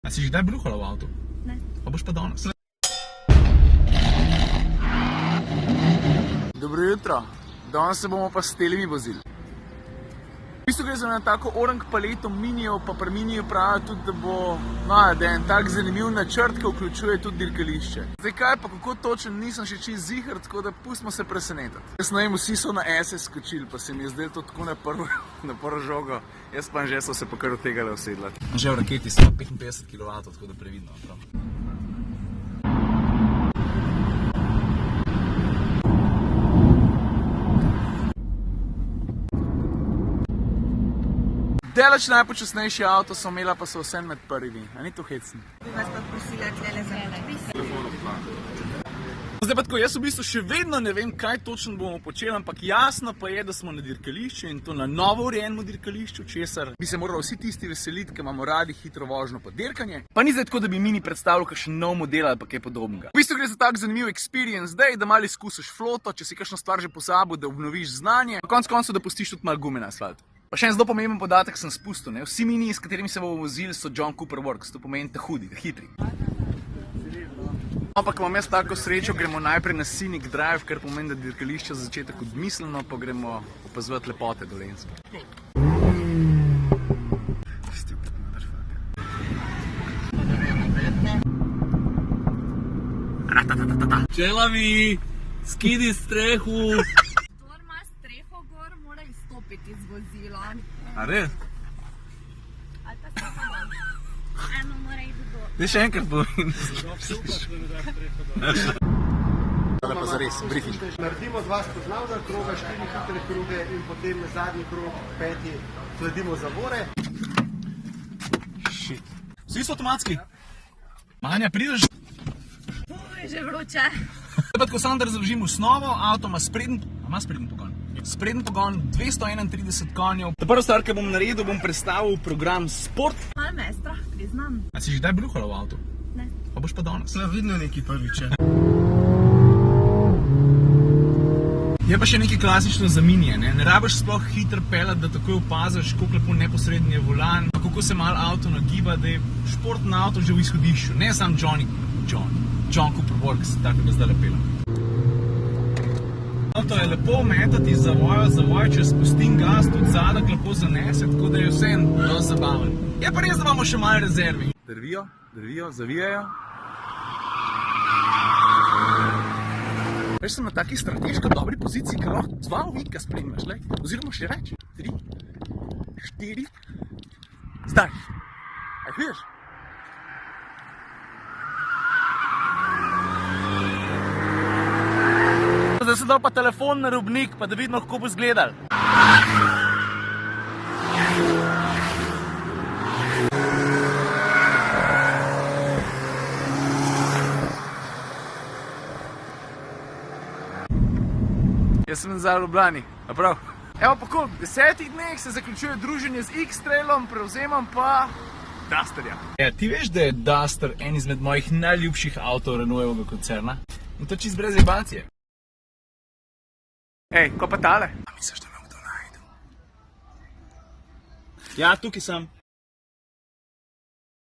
A si že kdaj bruhala v avtu? Ne. Pa boš pa danes. Dobro jutro. Danes se bomo pa s telimi vozili. V bistvu gre za eno tako orang paleto minijev, pa pri miniju pravijo tudi, da bo da je en tak zanimiv načrt, ki vključuje tudi dirkališče. Zdaj kaj pa kako točen, nisem še čist ziher, tako da pustimo se presenetati. Jaz ne vem, vsi so na SS skočili, pa se mi je zdelo to tako na prvo žogo. Jaz pa že so se pa kar od tega usedlati. Že v raketi smo 55 kW, tako da previdno. Prav. Daleč najpočasnejši avto so imela, pa so vsem med prvimi. A ni to hecno? Bi vas pa prosila tlele za podpis. Zdaj pa tako, jaz v bistvu še vedno ne vem, kaj točno bomo počeli, ampak jasno pa je, da smo na dirkališču in to na novo urejenem dirkališču, česar bi se morali vsi tisti veseliti, ki imamo radi hitro vožnjo pa dirkanje. Pa ni zdaj tako, da bi mini predstavljal kakšen nov model ali pa kaj podobnega. V bistvu gre za tak zanimiv experience zdaj, da malo izkusiš floto, če si kakšno stvar že pozabil, da obnoviš znanje, pa konec koncev, da pustiš tudi malo gume na asfaltu. Pa še en zelo pomemben podatek sem spustil, ne? Vsi miniji, s katerimi se bomo vozili, so John Cooper Works, to pomeni ta hudi, ta hitri. Ampak imam jaz tako srečo, gremo najprej na Scenic Drive, kar pomeni, da dirkališče za začetek odmisleno, pa gremo opazovati lepote Dolenjske. Stupid motherfucker. Čelavi, skidi strehu. Kdor ima streho gor, mora izstopiti z vozila. A res? Ali pa streho dol. Eno mora iti dol. Zdaj še enkrat povem. Tole pa zares, briefing. Naredimo dva spoznavna kroga, 4 hitre kroge in potem zadnji krog, 5. Sledimo zavore. Shit. Vsi so avtomatski. Manja, prideš? Je že vroče. Pa tako samo, da razložim osnovo, avto ima spreden pogon. Spreden pogon, 231 konjev. Ta prva stvar, ki bom naredil, bom predstavil program Sport. Malo me je strah, priznam. A si že kdaj bruhala v avtu? Ne. Pa boš pa danes. Vidno neki prviče. Je pa še nekaj klasično za minije, ne rabiš sploh hitro peljati, da takoj opaziš, koliko lepo neposredni je volan, kako se malo avto nagiba, da je športni avto že v izhodišču, ne sam John Cooper Works, tako da zdaj lepela. Avto je lepo metati iz zavoj, če spustim gas, tudi zadek lepo zanese, tako da je vsem dosti zabaven. Je pa res, da imamo še malo rezervi. Drvijo, zavijajo. Veš, sem na taki strateško dobri poziciji, ker lahko 2 ovika spremljaš, oziroma še več. 3, 4, zdaj. A jih vidiš? Zdaj sem dal pa telefon na robnik, pa da vidimo, kako bo izgledal. Jaz sem zdaj v Ljubljani, a prav? Evo pa ko, v 10 dneh se zaključuje druženje z X-Trailom, prevzemam pa Dusterja. Ja, ti veš, da je Duster en izmed mojih najljubših avtov Renaultovega koncerna? In to čist brez jebancije. Ej, ko pa tale? A misliš, da me kdo najde? Ja, tukaj sem.